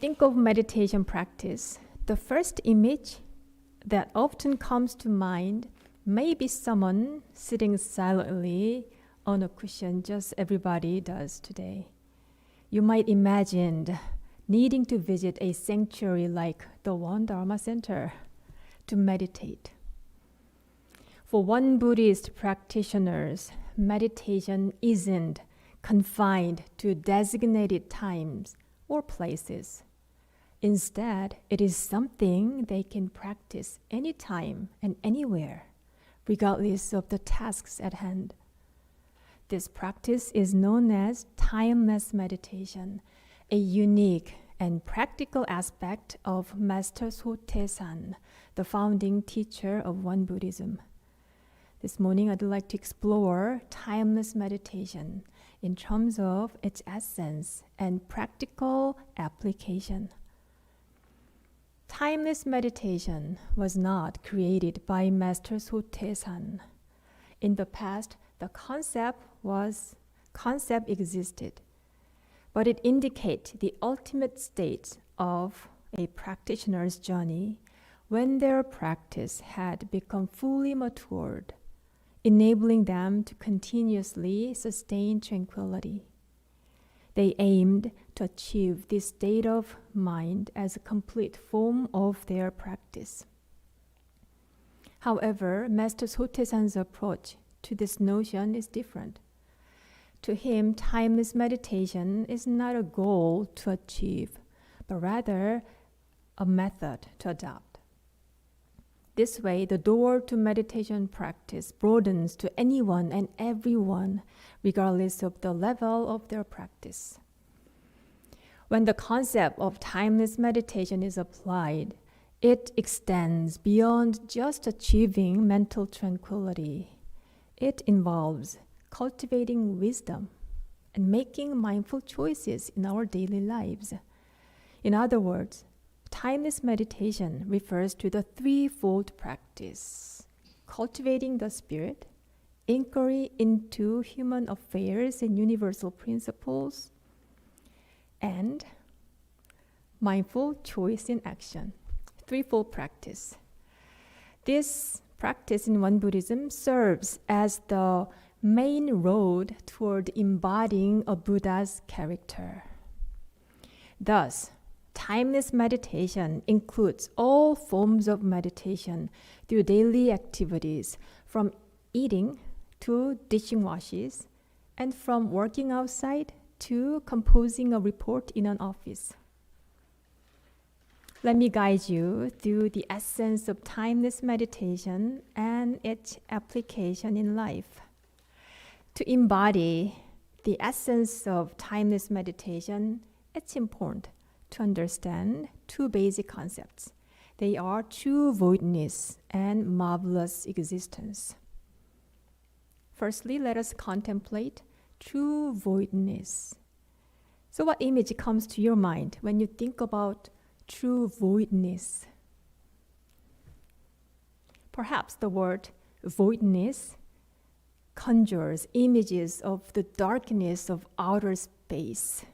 think of meditation practice, the first image that often comes to mind may be someone sitting silently on a cushion, just everybody does today. You might imagine needing to visit a sanctuary like the One Dharma Center to meditate. For one Buddhist practitioners, meditation isn't confined to designated times or places. Instead, it is something they can practice anytime and anywhere, regardless of the tasks at hand. This practice is known as timeless meditation, a unique and practical aspect of Master Sotaesan, the founding teacher of One Buddhism. This morning, I'd like to explore timeless meditation in terms of its essence and practical application. Timeless meditation was not created by Master Sotaesan. In the past, the concept existed, but it indicates the ultimate state of a practitioner's journey when their practice had become fully matured, enabling them to continuously sustain tranquility. They aimed to achieve this state of mind as a complete form of their practice. However, Master Sotaesan's approach to this notion is different. To him, timeless meditation is not a goal to achieve, but rather a method to adopt. This way, the door to meditation practice broadens to anyone and everyone, regardless of the level of their practice. When the concept of timeless meditation is applied, it extends beyond just achieving mental tranquility. It involves cultivating wisdom and making mindful choices in our daily lives. In other words, timeless meditation refers to the threefold practice: cultivating the spirit, inquiry into human affairs and universal principles, and mindful choice in action. Threefold practice. This practice in One Buddhism serves as the main road toward embodying a Buddha's character. Thus, timeless meditation includes all forms of meditation through daily activities, from eating to dishing washes, and from working outside to composing a report in an office. Let me guide you through the essence of timeless meditation and its application in life. To embody the essence of timeless meditation, it's important to understand two basic concepts. They are true voidness and marvelous existence. Firstly, let us contemplate true voidness. So what image comes to your mind when you think about true voidness? Perhaps the word voidness conjures images of the darkness of outer space.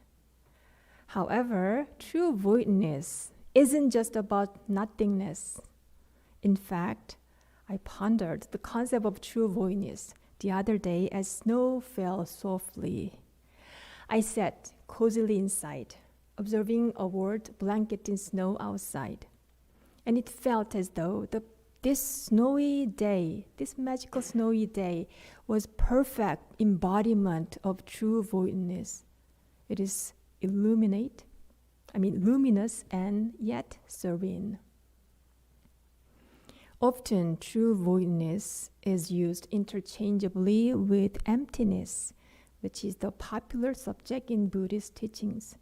However, true voidness isn't just about nothingness. In fact, I pondered the concept of true voidness the other day as snow fell softly. I sat cozily inside, observing a world blanketed in snow outside. And it felt as though this magical snowy day, was perfect embodiment of true voidness. It is luminous and yet serene. Often, true voidness is used interchangeably with emptiness, which is the popular subject in Buddhist teachings.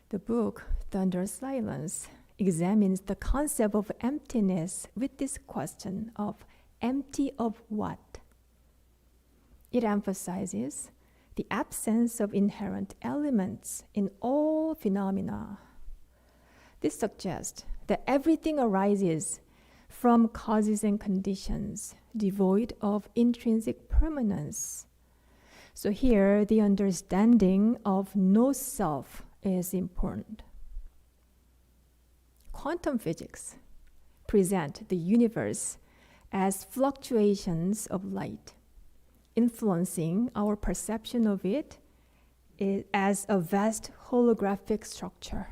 The book, Thunder Silence, examines the concept of emptiness with this question of empty of what? It emphasizes the absence of inherent elements in all phenomena. This suggests that everything arises from causes and conditions, devoid of intrinsic permanence. So here, the understanding of no self is important. quantum physics present the universe as fluctuations of light, influencing our perception of it as a vast holographic structure.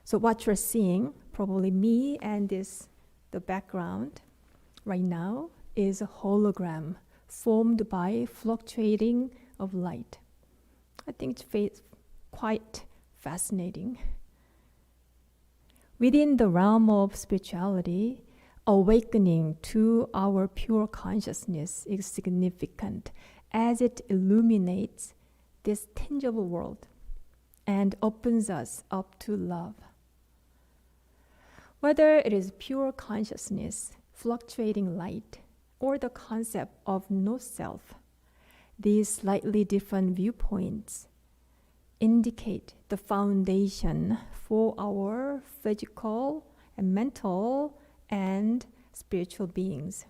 So what you're seeing, probably me and the background right now, is a hologram formed by fluctuating of light. I think it's quite fascinating. Within the realm of spirituality, awakening to our pure consciousness is significant as it illuminates this tangible world and opens us up to love. Whether it is pure consciousness, fluctuating light, or the concept of no self, these slightly different viewpoints indicate the foundation for our physical and mental and spiritual beings.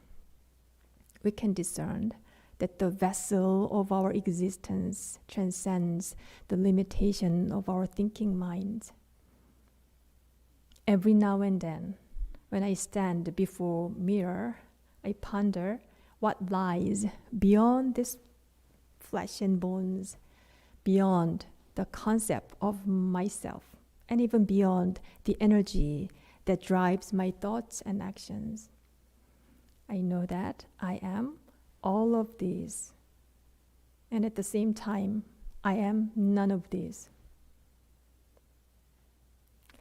We can discern that the vessel of our existence transcends the limitation of our thinking minds. Every now and then, when I stand before a mirror, I ponder what lies beyond this flesh and bones, beyond the concept of myself, and even beyond the energy that drives my thoughts and actions. I know that I am all of these, and at the same time, I am none of these.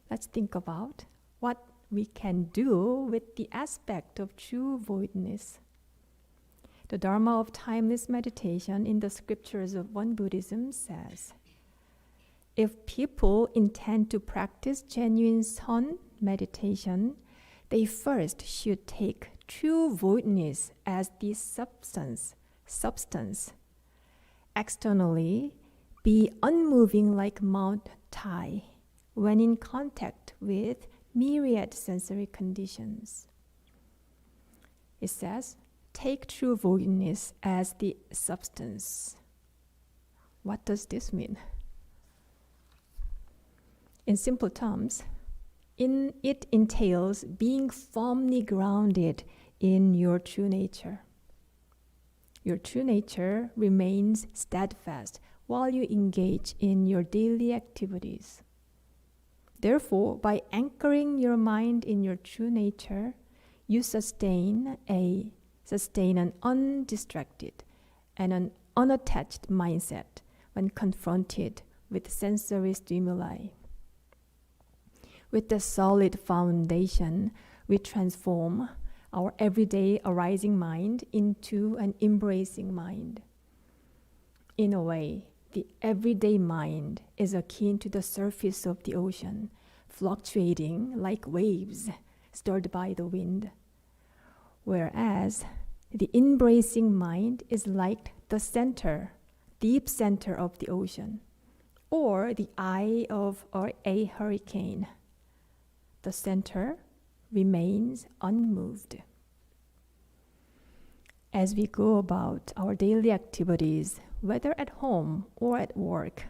Let's think about what we can do with the aspect of true voidness. The Dharma of timeless meditation in the scriptures of Won Buddhism says, if people intend to practice genuine Sun meditation, they first should take true voidness as the substance. Externally, be unmoving like Mount Tai when in contact with myriad sensory conditions. It says, take true voidness as the substance. What does this mean? In simple terms, it entails being firmly grounded in your true nature. Your true nature remains steadfast while you engage in your daily activities. Therefore, by anchoring your mind in your true nature, you sustain an undistracted and an unattached mindset when confronted with sensory stimuli. With the solid foundation, we transform our everyday arising mind into an embracing mind. In a way, the everyday mind is akin to the surface of the ocean, fluctuating like waves stirred by the wind. Whereas the embracing mind is like the center, deep center of the ocean, or the eye of a hurricane. The center remains unmoved. As we go about our daily activities, whether at home or at work,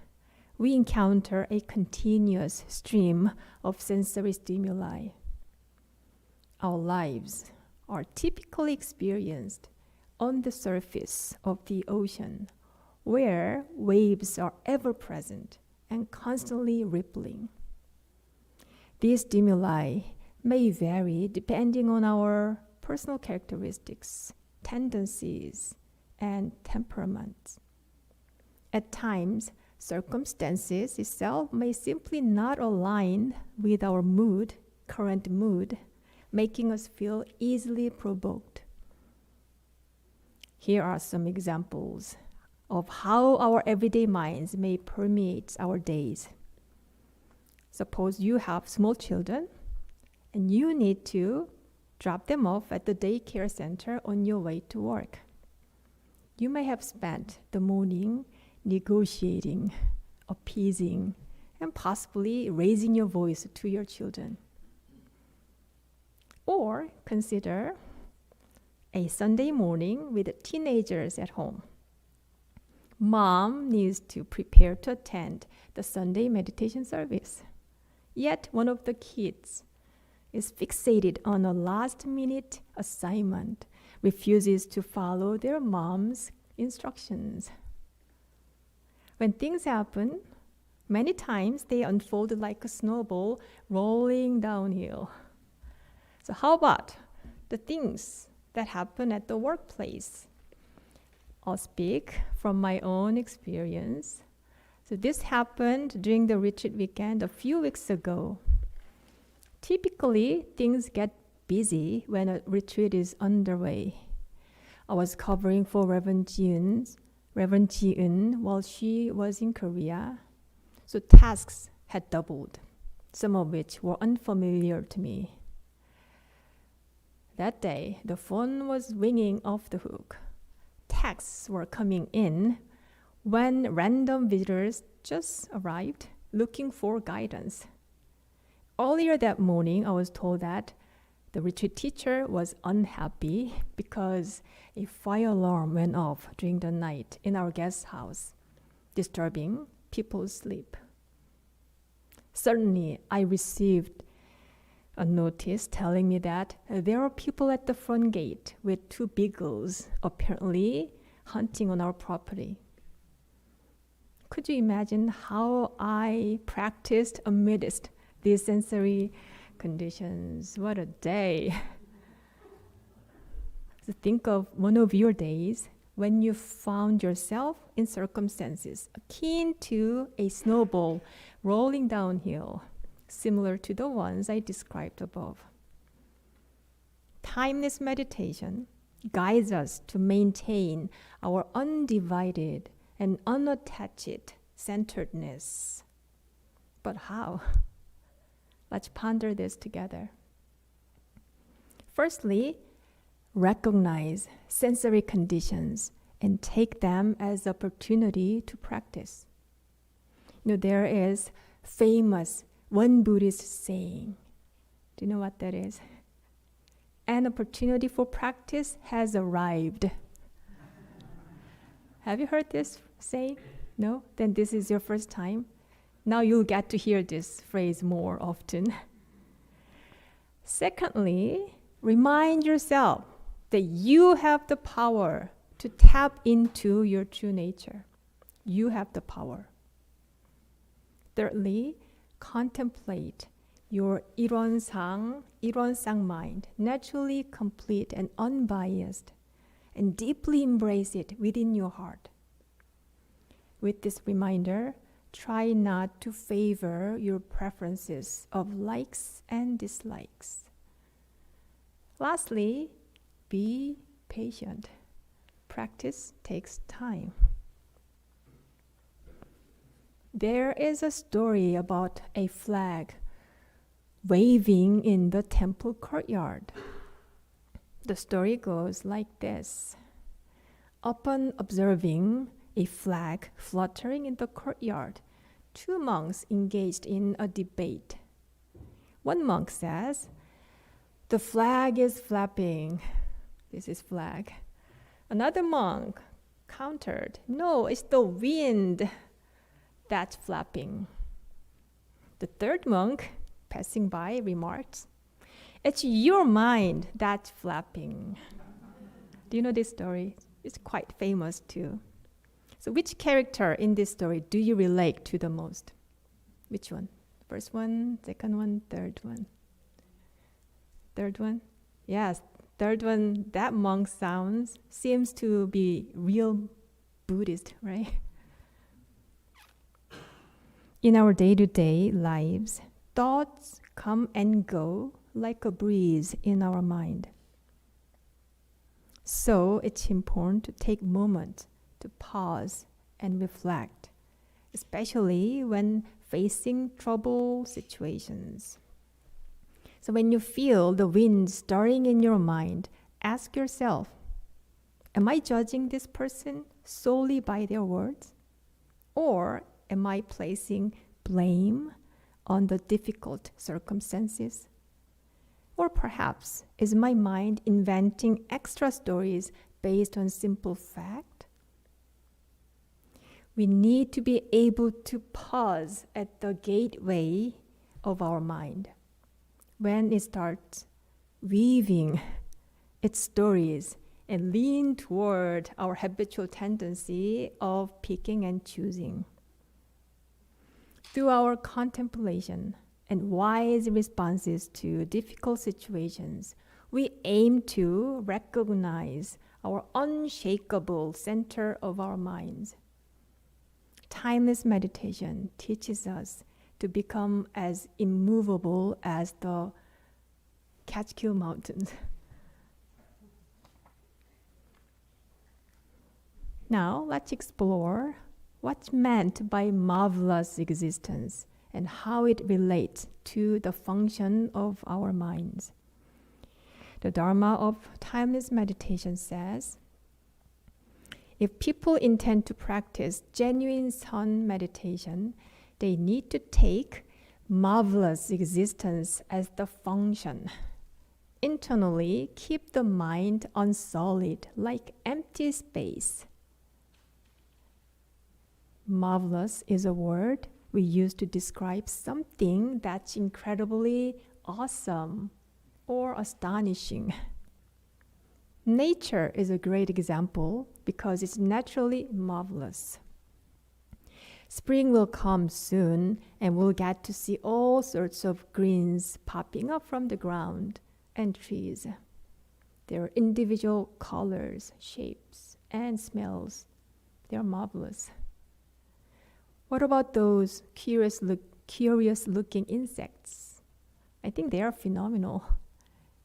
we encounter a continuous stream of sensory stimuli. Our lives are typically experienced on the surface of the ocean, where waves are ever present and constantly rippling. These stimuli may vary depending on our personal characteristics, tendencies, and temperaments. At times, circumstances itself may simply not align with our current mood, making us feel easily provoked. Here are some examples of how our everyday minds may permeate our days. Suppose you have small children and you need to drop them off at the daycare center on your way to work. You may have spent the morning negotiating, appeasing, and possibly raising your voice to your children. Or consider a Sunday morning with teenagers at home. Mom needs to prepare to attend the Sunday meditation service. Yet one of the kids is fixated on a last-minute assignment, refuses to follow their mom's instructions. When things happen, many times they unfold like a snowball rolling downhill. So how about the things that happen at the workplace? I'll speak from my own experience. So this happened during the retreat weekend a few weeks ago. Typically, things get busy when a retreat is underway. I was covering for Reverend Ji-eun while she was in Korea. So tasks had doubled, some of which were unfamiliar to me. That day, the phone was ringing off the hook. Texts were coming in when random visitors just arrived looking for guidance. Earlier that morning, I was told that the retreat teacher was unhappy because a fire alarm went off during the night in our guest house, disturbing people's sleep. Suddenly, I received a notice telling me that there are people at the front gate with 2 beagles apparently hunting on our property. Could you imagine how I practiced amidst these sensory conditions? What a day. So think of one of your days when you found yourself in circumstances akin to a snowball rolling downhill, similar to the ones I described above. Timeless meditation guides us to maintain our undivided and unattached centeredness. But how? Let's ponder this together. Firstly, recognize sensory conditions and take them as opportunity to practice. There is famous one Buddhist saying. Do you know what that is? An opportunity for practice has arrived. Have you heard this saying? No? Then this is your first time. Now you'll get to hear this phrase more often. Secondly, remind yourself that you have the power to tap into your true nature. You have the power. Thirdly, contemplate your 일원상 mind, naturally complete and unbiased, and deeply embrace it within your heart. With this reminder, try not to favor your preferences of likes and dislikes. Lastly, be patient. Practice takes time. There is a story about a flag waving in the temple courtyard. The story goes like this. Upon observing a flag fluttering in the courtyard, 2 monks engaged in a debate. One monk says, "The flag is flapping." This is flag. Another monk countered, "No, it's the wind that's flapping." The third monk, passing by, remarked, "It's your mind that's flapping." Do you know this story? It's quite famous too. So which character in this story do you relate to the most? Which one? First one, second one, third one? Third one? Yes, third one, that monk seems to be real Buddhist, right? In our day-to-day lives, thoughts come and go like a breeze in our mind. So it's important to take a moment to pause and reflect, especially when facing trouble situations. So when you feel the wind stirring in your mind, ask yourself, am I judging this person solely by their words? Or am I placing blame on the difficult circumstances? Or perhaps is my mind inventing extra stories based on simple fact? We need to be able to pause at the gateway of our mind. when it starts weaving its stories and lean toward our habitual tendency of picking and choosing. Through our contemplation and wise responses to difficult situations, we aim to recognize our unshakable center of our minds. Timeless meditation teaches us to become as immovable as the Catskill Mountains. Now, let's explore what's meant by marvelous existence and how it relates to the function of our minds. The Dharma of timeless meditation says, if people intend to practice genuine Sun meditation, they need to take marvelous existence as the function. Internally, keep the mind unsullied, like empty space. Marvelous is a word we use to describe something that's incredibly awesome or astonishing. Nature is a great example because it's naturally marvelous. Spring will come soon and we'll get to see all sorts of greens popping up from the ground and trees. There are individual colors, shapes, and smells. They're marvelous. What about those curious looking insects? I think they are phenomenal.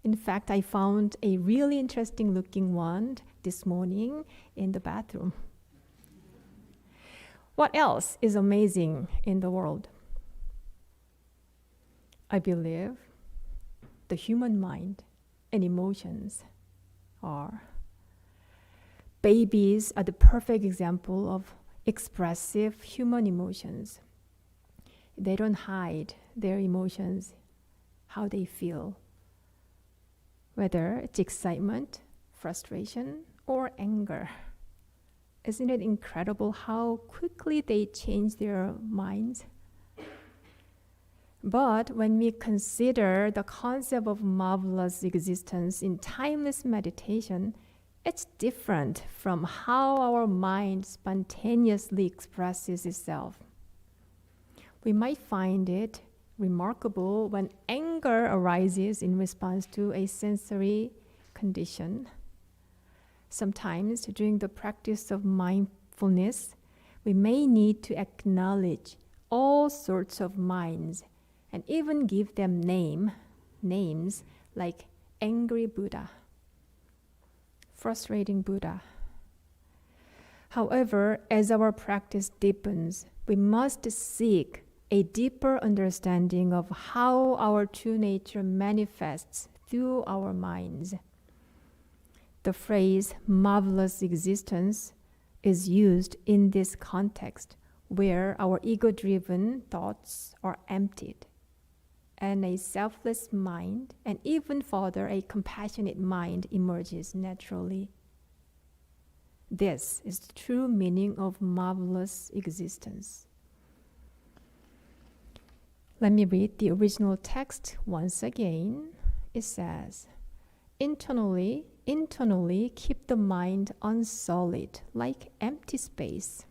In fact, I found a really interesting looking one this morning in the bathroom. What else is amazing in the world? I believe the human mind and emotions are. Babies are the perfect example of expressive human emotions. They don't hide their emotions, how they feel, whether it's excitement, frustration, or anger. Isn't it incredible how quickly they change their minds? But when we consider the concept of marvelous existence in timeless meditation, it's different from how our mind spontaneously expresses itself. We might find it remarkable when anger arises in response to a sensory condition. Sometimes during the practice of mindfulness, we may need to acknowledge all sorts of minds and even give them names like angry Buddha, frustrating Buddha. However, as our practice deepens, we must seek a deeper understanding of how our true nature manifests through our minds. The phrase marvelous existence is used in this context where our ego-driven thoughts are emptied and a selfless mind, and even further, a compassionate mind emerges naturally. This is the true meaning of marvelous existence. Let me read the original text once again. It says, internally keep the mind unsullied, like empty space.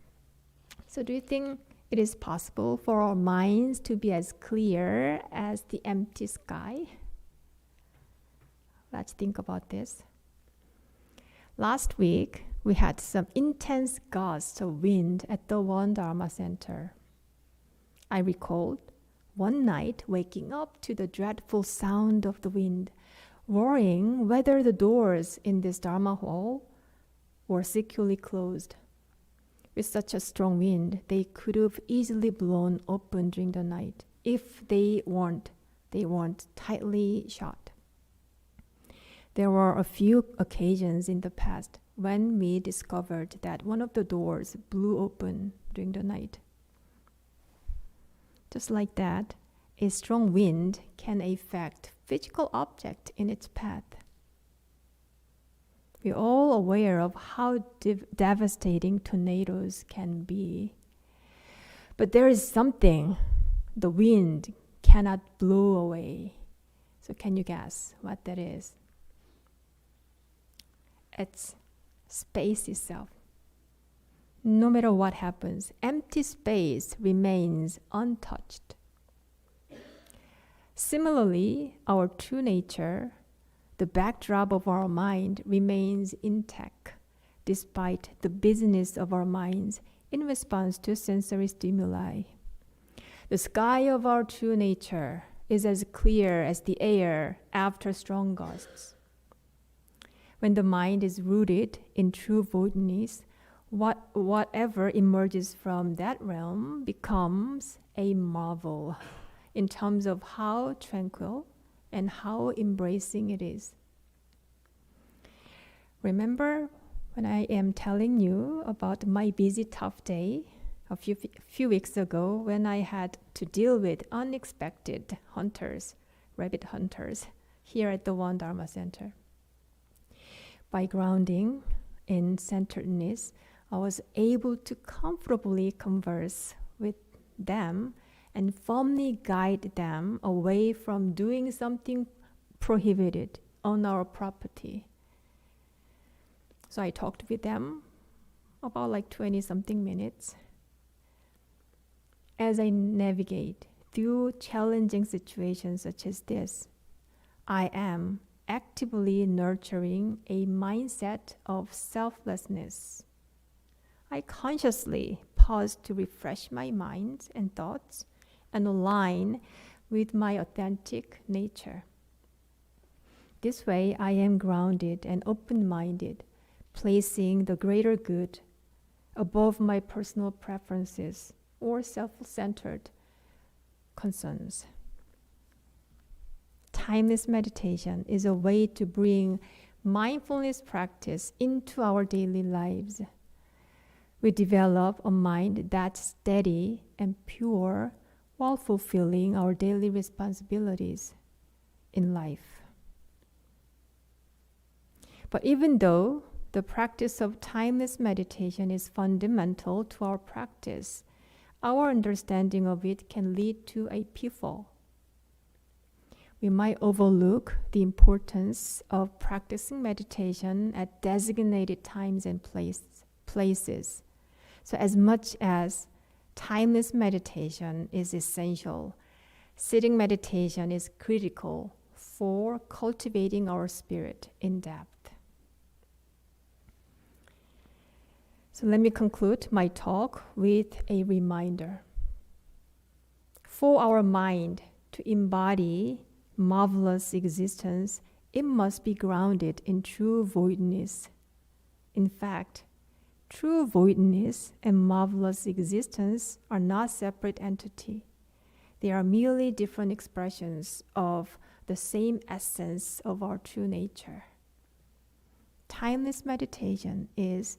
So do you think it is possible for our minds to be as clear as the empty sky? Let's think about this. Last week, we had some intense gusts of wind at the One Dharma Center. I recalled one night waking up to the dreadful sound of the wind, worrying whether the doors in this Dharma hall were securely closed. With such a strong wind, they could have easily blown open during the night if they weren't tightly shut. There were a few occasions in the past when we discovered that one of the doors blew open during the night. Just like that, a strong wind can affect physical object in its path. We're all aware of how devastating tornadoes can be. But there is something the wind cannot blow away, So can you guess what that is? It's space itself. No matter what happens, empty space remains untouched. Similarly, our true nature, the backdrop of our mind, remains intact despite the busyness of our minds in response to sensory stimuli. The sky of our true nature is as clear as the air after strong gusts. When the mind is rooted in true voidness, whatever emerges from that realm becomes a marvel in terms of how tranquil and how embracing it is. Remember when I am telling you about my busy, tough day a few weeks ago when I had to deal with unexpected hunters, rabbit hunters, here at the One Dharma Center. By grounding in centeredness, I was able to comfortably converse with them and firmly guide them away from doing something prohibited on our property. So I talked with them about like 20-something minutes. As I navigate through challenging situations such as this, I am actively nurturing a mindset of selflessness. I consciously pause to refresh my mind and thoughts and align with my authentic nature. This way, I am grounded and open-minded, placing the greater good above my personal preferences or self-centered concerns. Timeless meditation is a way to bring mindfulness practice into our daily lives. We develop a mind that's steady and pure while fulfilling our daily responsibilities in life. But even though the practice of timeless meditation is fundamental to our practice, our understanding of it can lead to a pitfall. We might overlook the importance of practicing meditation at designated times and places. So as much as timeless meditation is essential, sitting meditation is critical for cultivating our spirit in depth. So let me conclude my talk with a reminder. For our mind to embody marvelous existence, it must be grounded in true voidness. In fact, true voidness and marvelous existence are not separate entities. They are merely different expressions of the same essence of our true nature. Timeless meditation is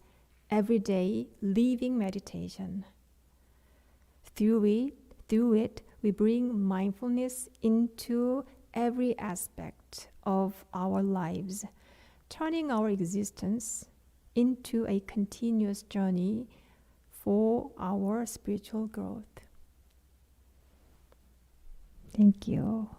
everyday living meditation. Through it, we bring mindfulness into every aspect of our lives, turning our existence into a continuous journey for our spiritual growth. Thank you.